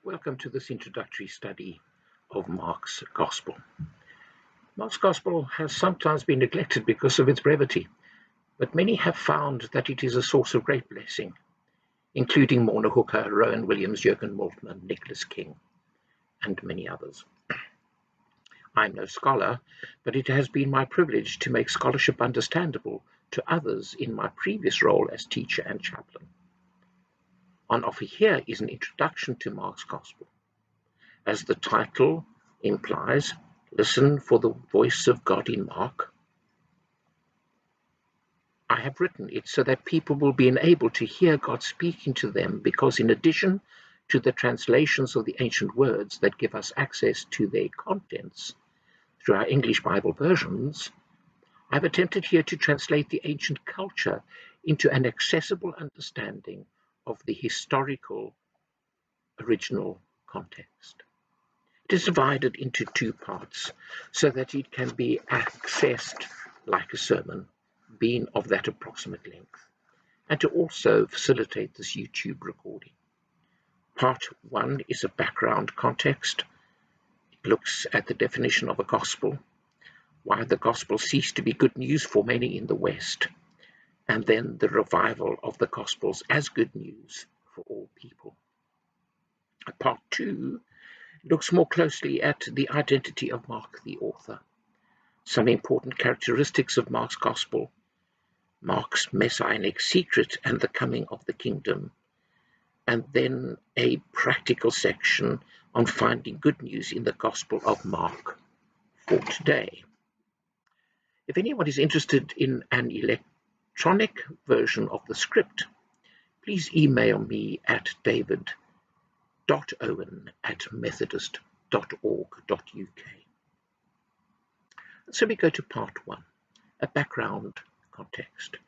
Welcome to this introductory study of Mark's Gospel. Mark's Gospel has sometimes been neglected because of its brevity, but many have found that it is a source of great blessing, including Morna Hooker, Rowan Williams, Jürgen Moltmann, Nicholas King, and many others. I'm no scholar, but it has been my privilege to make scholarship understandable to others in my previous role as teacher and chaplain. On offer here is an introduction to Mark's Gospel. As the title implies, listen for the voice of God in Mark. I have written it so that people will be enabled to hear God speaking to them, because in addition to the translations of the ancient words that give us access to their contents through our English Bible versions, I've attempted here to translate the ancient culture into an accessible understanding of the historical original context. It is divided into two parts so that it can be accessed like a sermon, being of that approximate length, and to also facilitate this YouTube recording. Part 1 is a background context. It looks at the definition of a gospel, why the gospel ceased to be good news for many in the West, and then the revival of the gospels as good news for all people. Part 2 looks more closely at the identity of Mark the author, some important characteristics of Mark's Gospel, Mark's messianic secret and the coming of the kingdom, and then a practical section on finding good news in the Gospel of Mark for today. If anyone is interested in an electronic version of the script, please email me at david.owen@methodist.org.uk. So we go to part 1, a background context.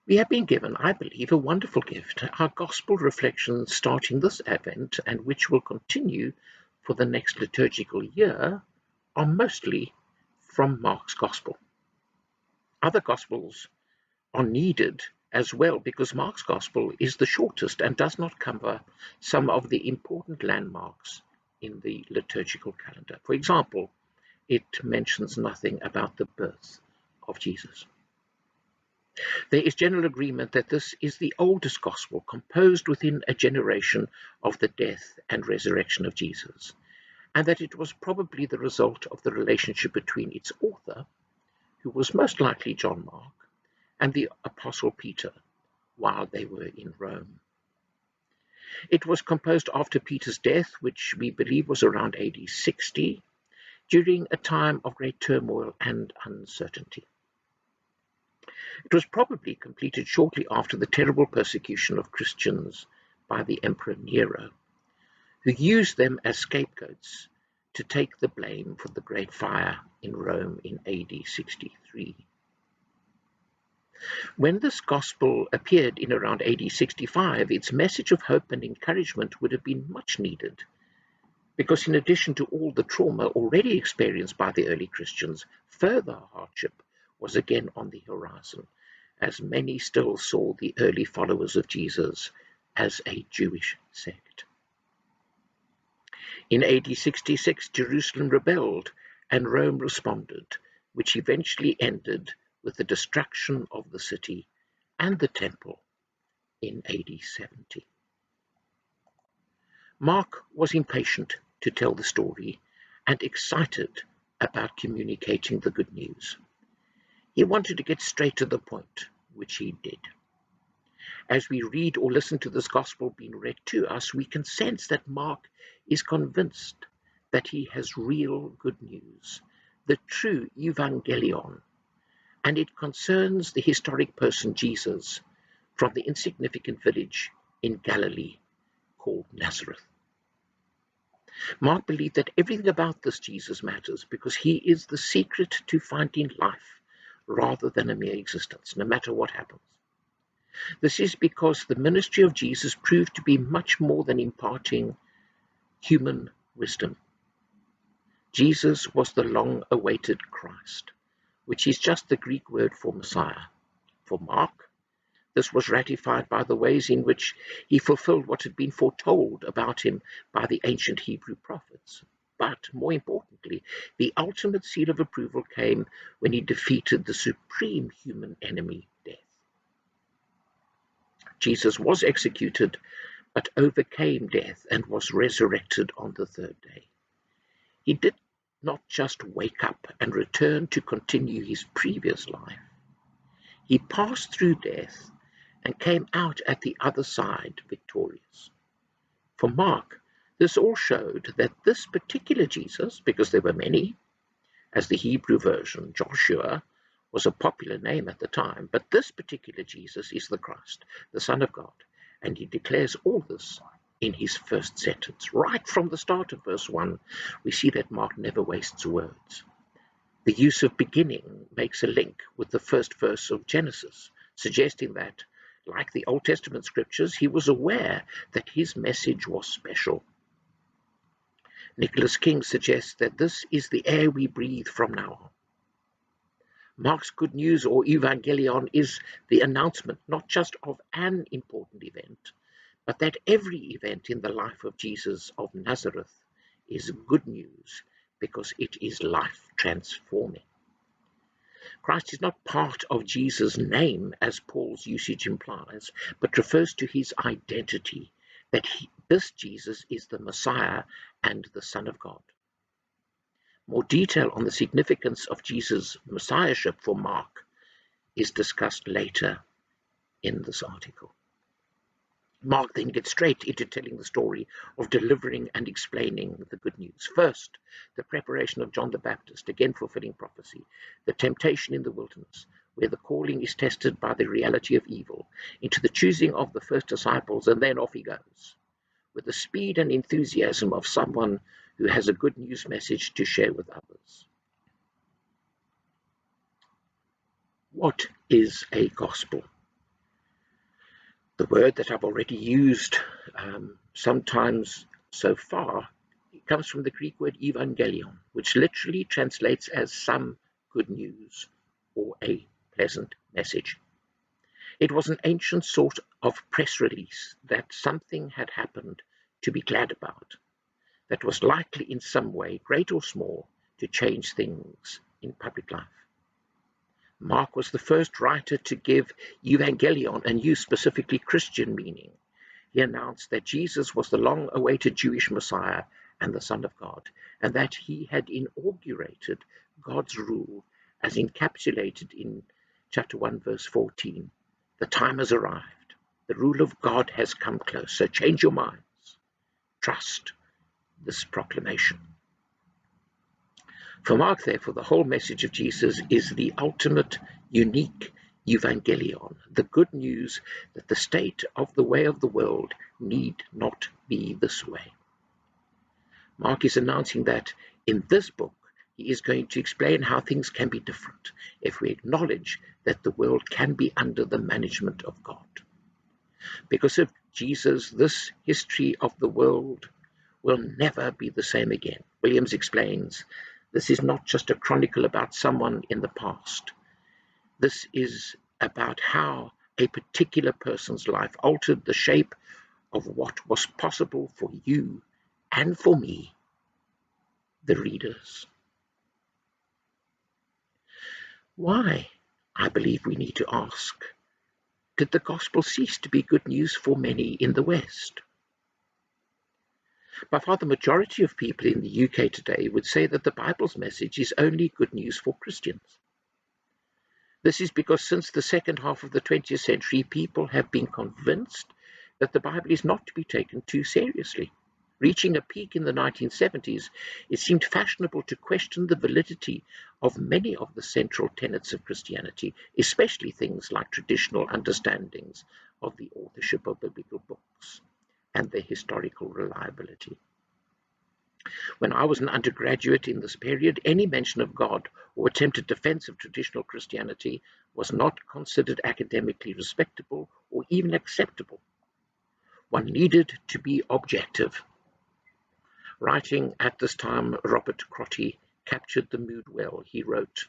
We have been given, I believe, a wonderful gift, our gospel reflections starting this Advent and which will continue for the next liturgical year are mostly from Mark's Gospel. Other Gospels are needed as well because Mark's Gospel is the shortest and does not cover some of the important landmarks in the liturgical calendar. For example, it mentions nothing about the birth of Jesus. There is general agreement that this is the oldest Gospel composed within a generation of the death and resurrection of Jesus, and that it was probably the result of the relationship between its author, who was most likely John Mark, and the Apostle Peter while they were in Rome. It was composed after Peter's death, which we believe was around AD 60, during a time of great turmoil and uncertainty. It was probably completed shortly after the terrible persecution of Christians by the Emperor Nero, who used them as scapegoats to take the blame for the Great Fire in Rome in AD 63. When this gospel appeared in around AD 65, its message of hope and encouragement would have been much needed, because in addition to all the trauma already experienced by the early Christians, further hardship was again on the horizon, as many still saw the early followers of Jesus as a Jewish sect. In AD 66, Jerusalem rebelled and Rome responded, which eventually ended with the destruction of the city and the temple in AD 70. Mark was impatient to tell the story and excited about communicating the good news. He wanted to get straight to the point, which he did. As we read or listen to this gospel being read to us, we can sense that Mark is convinced that he has real good news, the true evangelion, and it concerns the historic person Jesus from the insignificant village in Galilee called Nazareth. Mark believed that everything about this Jesus matters because he is the secret to finding life rather than a mere existence, no matter what happens. This is because the ministry of Jesus proved to be much more than imparting human wisdom. Jesus was the long-awaited Christ, which is just the Greek word for Messiah. For Mark, This was ratified by the ways in which he fulfilled what had been foretold about him by the ancient Hebrew prophets. But more importantly, the ultimate seal of approval came when he defeated the supreme human enemy, death. Jesus was executed, but overcame death and was resurrected on the third day. He did not just wake up and return to continue his previous life. He passed through death and came out at the other side victorious. For Mark, this all showed that this particular Jesus, because there were many, as the Hebrew version, Joshua, was a popular name at the time, but this particular Jesus is the Christ, the Son of God, and he declares all this in his first sentence. Right from the start of verse 1, we see that Mark never wastes words. The use of beginning makes a link with the first verse of Genesis, suggesting that, like the Old Testament scriptures, he was aware that his message was special. Nicholas King suggests that this is the air we breathe from now on. Mark's good news, or evangelion, is the announcement not just of an important event, but that every event in the life of Jesus of Nazareth is good news because it is life transforming. Christ is not part of Jesus' name, as Paul's usage implies, but refers to his identity, that this Jesus is the Messiah and the Son of God. More detail on the significance of Jesus' messiahship for Mark is discussed later in this article. Mark then gets straight into telling the story of delivering and explaining the good news. First, the preparation of John the Baptist, again fulfilling prophecy, the temptation in the wilderness, where the calling is tested by the reality of evil, into the choosing of the first disciples, and then off he goes, with the speed and enthusiasm of someone who has a good news message to share with others. What is a gospel? The word that I've already used sometimes so far, it comes from the Greek word evangelion, which literally translates as some good news or a pleasant message. It was an ancient sort of press release that something had happened to be glad about, that was likely in some way, great or small, to change things in public life. Mark was the first writer to give evangelion and use specifically Christian meaning. He announced that Jesus was the long-awaited Jewish Messiah and the Son of God, and that he had inaugurated God's rule as encapsulated in chapter 1, verse 14. The time has arrived. The rule of God has come close. So change your minds. Trust this proclamation. For Mark, therefore, the whole message of Jesus is the ultimate, unique evangelion, the good news that the state of the way of the world need not be this way. Mark is announcing that in this book, he is going to explain how things can be different if we acknowledge that the world can be under the management of God. Because of Jesus, this history of the world will never be the same again. Williams explains, this is not just a chronicle about someone in the past. This is about how a particular person's life altered the shape of what was possible for you and for me, the readers. Why, I believe we need to ask, did the gospel cease to be good news for many in the West? By far the majority of people in the UK today would say that the Bible's message is only good news for Christians. This is because since the second half of the 20th century, people have been convinced that the Bible is not to be taken too seriously. Reaching a peak in the 1970s, it seemed fashionable to question the validity of many of the central tenets of Christianity, especially things like traditional understandings of the authorship of biblical books and their historical reliability. When I was an undergraduate in this period, any mention of God or attempted defense of traditional Christianity was not considered academically respectable or even acceptable. One needed to be objective. Writing at this time, Robert Crotty captured the mood well. He wrote,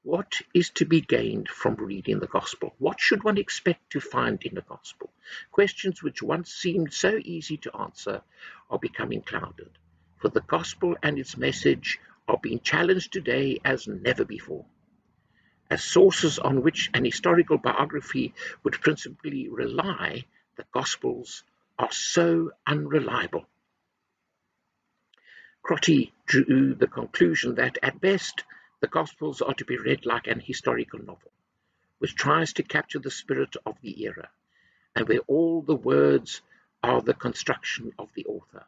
What is to be gained from reading the gospel? What should one expect to find in the gospel? Questions which once seemed so easy to answer are becoming clouded, for the gospel and its message are being challenged today as never before. As sources on which an historical biography would principally rely, the gospels are so unreliable. Crotty drew the conclusion that, at best, the Gospels are to be read like an historical novel, which tries to capture the spirit of the era, and where all the words are the construction of the author,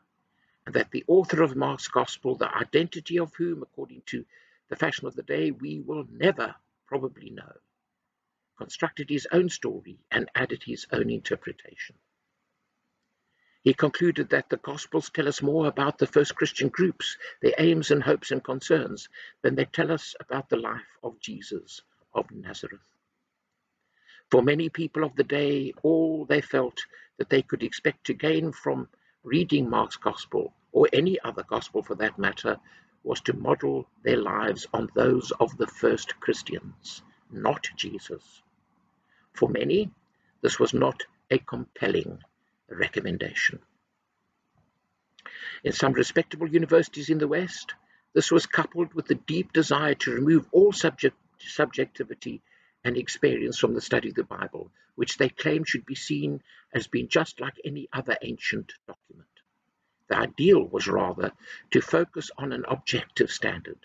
and that the author of Mark's Gospel, the identity of whom, according to the fashion of the day, we will never probably know, constructed his own story and added his own interpretation. He concluded that the Gospels tell us more about the first Christian groups, their aims and hopes and concerns, than they tell us about the life of Jesus of Nazareth. For many people of the day, all they felt that they could expect to gain from reading Mark's Gospel, or any other Gospel for that matter, was to model their lives on those of the first Christians, not Jesus. For many, this was not a compelling recommendation. In some respectable universities in the West, this was coupled with the deep desire to remove all subjectivity and experience from the study of the Bible, which they claimed should be seen as being just like any other ancient document. The ideal was rather to focus on an objective standard.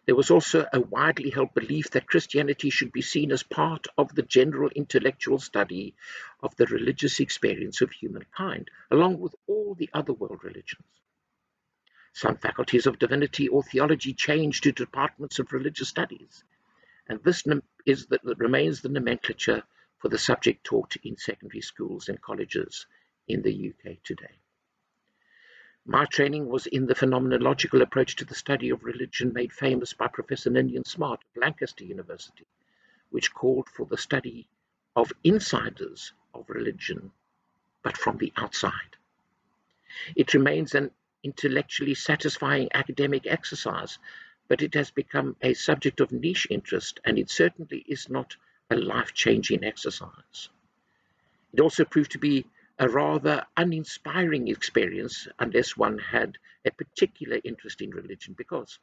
There was also a widely held belief that Christianity should be seen as part of the general intellectual study of the religious experience of humankind, along with all the other world religions. Some faculties of divinity or theology changed to departments of religious studies, and this remains the nomenclature for the subject taught in secondary schools and colleges in the UK today. My training was in the phenomenological approach to the study of religion made famous by Professor Ninian Smart of Lancaster University, which called for the study of insiders of religion, but from the outside. It remains an intellectually satisfying academic exercise, but it has become a subject of niche interest, and it certainly is not a life-changing exercise. It also proved to be a rather uninspiring experience unless one had a particular interest in religion, because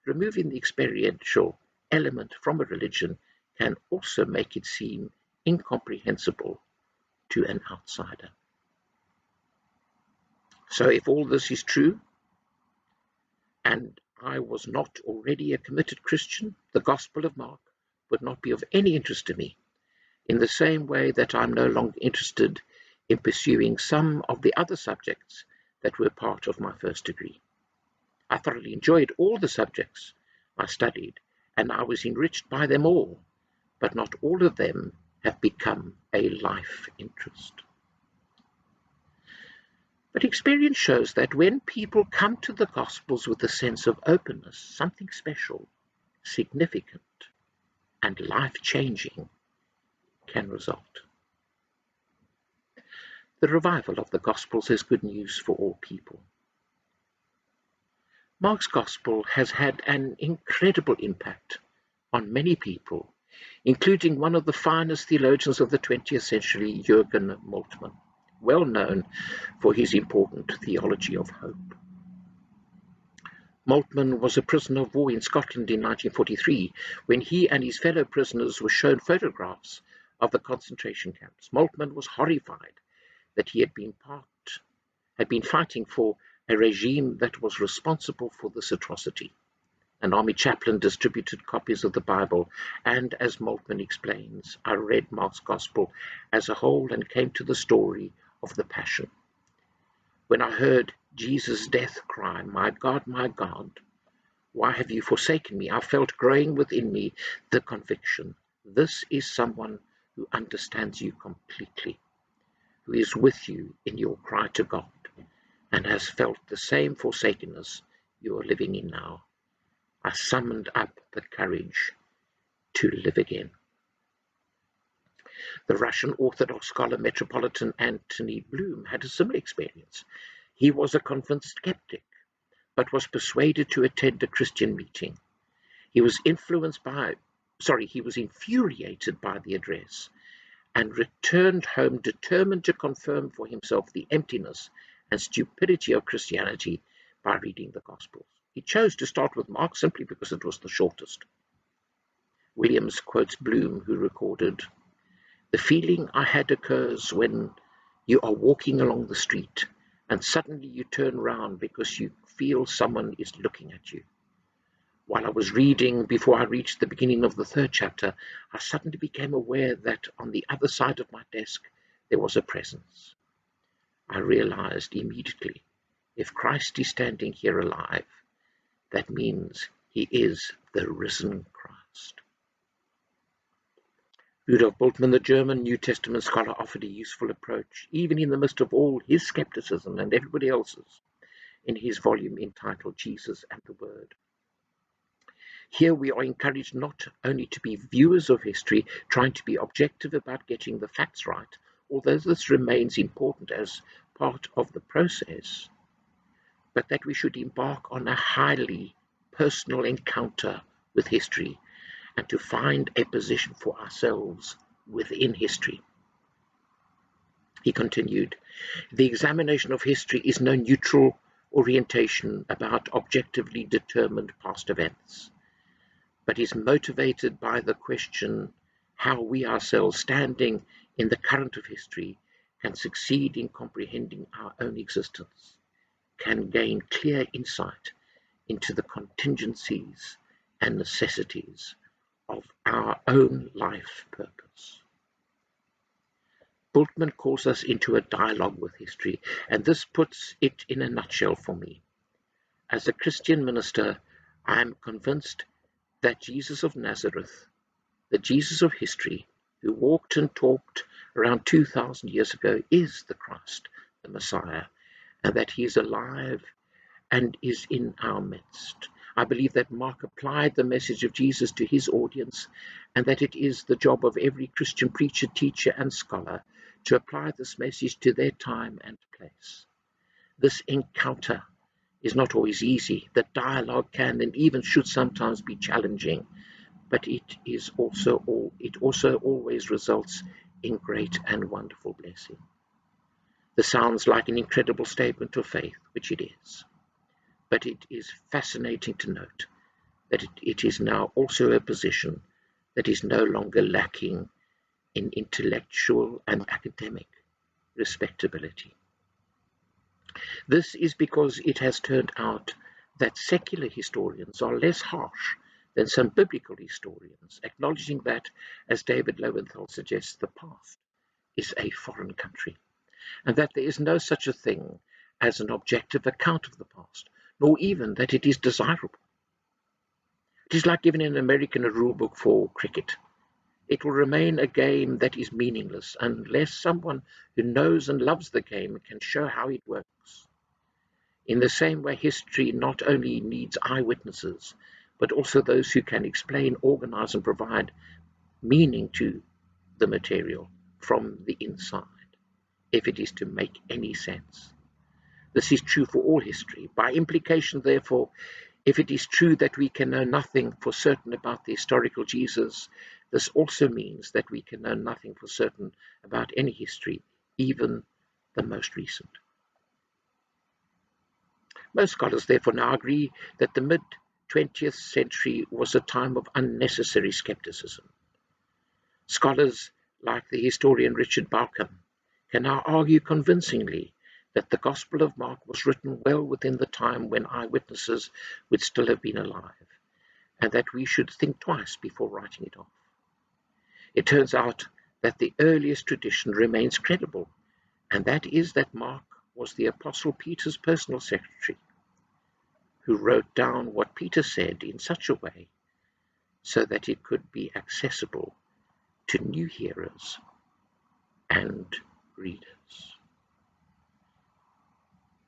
removing the experiential element from a religion can also make it seem incomprehensible to an outsider. So if all this is true, and I was not already a committed Christian, the Gospel of Mark would not be of any interest to me, in the same way that I'm no longer interested in pursuing some of the other subjects that were part of my first degree. I thoroughly enjoyed all the subjects I studied, and I was enriched by them all, but not all of them have become a life interest. But experience shows that when people come to the Gospels with a sense of openness, something special, significant, and life-changing can result. The revival of the Gospels is good news for all people. Mark's Gospel has had an incredible impact on many people, including one of the finest theologians of the 20th century, Jürgen Moltmann, well known for his important theology of hope. Moltmann was a prisoner of war in Scotland in 1943, when he and his fellow prisoners were shown photographs of the concentration camps. Moltmann was horrified that he had been fighting for a regime that was responsible for this atrocity. An army chaplain distributed copies of the Bible, and as Moltmann explains, I read Mark's Gospel as a whole and came to the story of the Passion. When I heard Jesus' death cry, my God, why have you forsaken me? I felt growing within me the conviction, this is someone who understands you completely, who is with you in your cry to God, and has felt the same forsakenness you are living in now. I summoned up the courage to live again. The Russian Orthodox scholar Metropolitan Antony Bloom had a similar experience. He was a convinced skeptic, but was persuaded to attend a Christian meeting. He was infuriated by the address and returned home determined to confirm for himself the emptiness and stupidity of Christianity by reading the Gospels. He chose to start with Mark simply because it was the shortest. Williams quotes Bloom, who recorded, "The feeling I had occurs when you are walking along the street and suddenly you turn round because you feel someone is looking at you. While I was reading, before I reached the beginning of the 3rd chapter, I suddenly became aware that on the other side of my desk there was a presence. I realized immediately, if Christ is standing here alive, that means he is the risen Christ." Rudolf Bultmann, the German New Testament scholar, offered a useful approach, even in the midst of all his skepticism and everybody else's, in his volume entitled Jesus and the Word. Here we are encouraged not only to be viewers of history, trying to be objective about getting the facts right, although this remains important as part of the process, but that we should embark on a highly personal encounter with history and to find a position for ourselves within history. He continued, "The examination of history is no neutral orientation about objectively determined past events, but is motivated by the question how we ourselves, standing in the current of history, can succeed in comprehending our own existence, can gain clear insight into the contingencies and necessities of our own life purpose." Bultmann calls us into a dialogue with history, and this puts it in a nutshell for me. As a Christian minister, I am convinced that Jesus of Nazareth, the Jesus of history, who walked and talked around 2,000 years ago, is the Christ, the Messiah, and that he is alive and is in our midst. I believe that Mark applied the message of Jesus to his audience, and that it is the job of every Christian preacher, teacher, and scholar to apply this message to their time and place. This encounter is not always easy. The dialogue can and even should sometimes be challenging, but it also always results in great and wonderful blessing. This sounds like an incredible statement of faith, which it is. But it is fascinating to note that it is now also a position that is no longer lacking in intellectual and academic respectability. This is because it has turned out that secular historians are less harsh than some biblical historians, acknowledging that, as David Lowenthal suggests, the past is a foreign country, and that there is no such a thing as an objective account of the past, nor even that it is desirable. It is like giving an American a rule book for cricket. It will remain a game that is meaningless unless someone who knows and loves the game can show how it works. In the same way, history not only needs eyewitnesses, but also those who can explain, organize, and provide meaning to the material from the inside, if it is to make any sense. This is true for all history. By implication, therefore, if it is true that we can know nothing for certain about the historical Jesus, this also means that we can know nothing for certain about any history, even the most recent. Most scholars therefore now agree that the mid-20th century was a time of unnecessary skepticism. Scholars like the historian Richard Bauckham can now argue convincingly that the Gospel of Mark was written well within the time when eyewitnesses would still have been alive, and that we should think twice before writing it off. It turns out that the earliest tradition remains credible, and that is that Mark was the Apostle Peter's personal secretary, who wrote down what Peter said in such a way so that it could be accessible to new hearers and readers.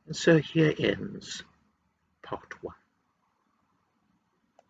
And so here ends part 1.